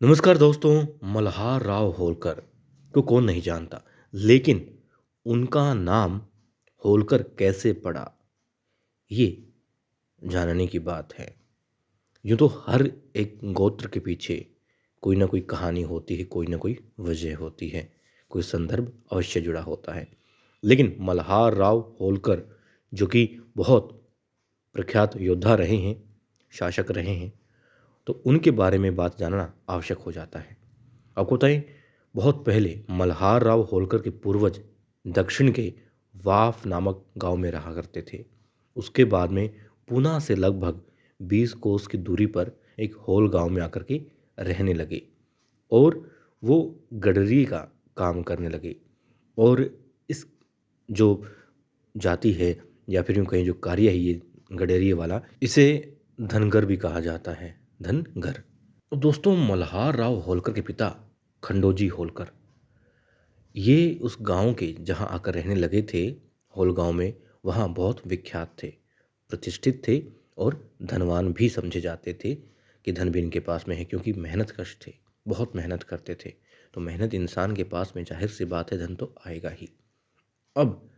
नमस्कार दोस्तों। मल्हार राव होलकर को कौन नहीं जानता, लेकिन उनका नाम होलकर कैसे पड़ा, ये जानने की बात है। यूँ तो हर एक गोत्र के पीछे कोई ना कोई कहानी होती है, कोई ना कोई वजह होती है, कोई संदर्भ अवश्य जुड़ा होता है। लेकिन मल्हार राव होलकर जो कि बहुत प्रख्यात योद्धा रहे हैं, शासक रहे हैं, तो उनके बारे में बात जानना आवश्यक हो जाता है। आपको बताएं, बहुत पहले मल्हार राव होलकर के पूर्वज दक्षिण के वाफ नामक गांव में रहा करते थे। उसके बाद में पूना से लगभग 20 कोस की दूरी पर एक होल गांव में आकर के रहने लगे और वो गडरी का काम करने लगे। और इस जो जाति है या फिर यूँ कहें जो कार्य है ये गडेरिए वाला, इसे धनगर भी कहा जाता है, धनगर। तो दोस्तों, मल्हार राव होलकर के पिता खंडोजी होलकर, ये उस गांव के जहां आकर रहने लगे थे, होल गांव में, वहां बहुत विख्यात थे, प्रतिष्ठित थे और धनवान भी समझे जाते थे कि धन भी इनके पास में है, क्योंकि मेहनत कश थे, बहुत मेहनत करते थे। तो मेहनत इंसान के पास में, जाहिर सी बात है, धन तो आएगा ही। अब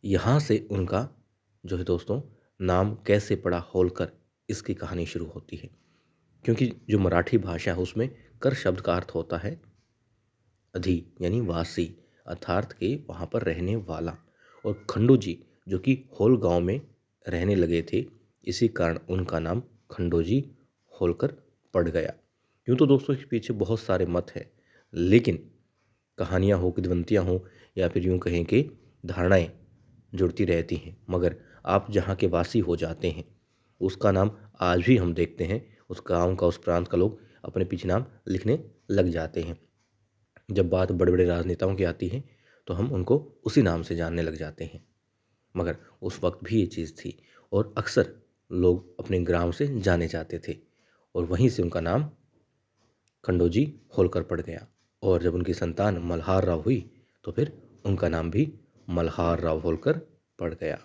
यहाँ से उनका जो है दोस्तों, नाम कैसे पड़ा होलकर, इसकी कहानी शुरू होती है। क्योंकि जो मराठी भाषा है उसमें कर शब्द का अर्थ होता है अधि, यानी वासी, अर्थात के वहाँ पर रहने वाला। और खंडोजी जो कि होल गांव में रहने लगे थे, इसी कारण उनका नाम खंडोजी होलकर पड़ गया। यूँ तो दोस्तों इसके पीछे बहुत सारे मत हैं, लेकिन कहानियाँ हो, किंवदंतियाँ हों, या फिर यूँ कहें कि धारणाएं जुड़ती रहती हैं। मगर आप जहाँ के वासी हो जाते हैं, उसका नाम आज भी हम देखते हैं, उस गांव का, उस प्रांत का लोग अपने पीछे नाम लिखने लग जाते हैं। जब बात बड़े बड़े राजनेताओं की आती है तो हम उनको उसी नाम से जानने लग जाते हैं। मगर उस वक्त भी ये चीज़ थी और अक्सर लोग अपने ग्राम से जाने जाते थे, और वहीं से उनका नाम खंडोजी होलकर पड़ गया। और जब उनकी संतान मल्हार राव हुई तो फिर उनका नाम भी मल्हार राव होलकर पड़ गया।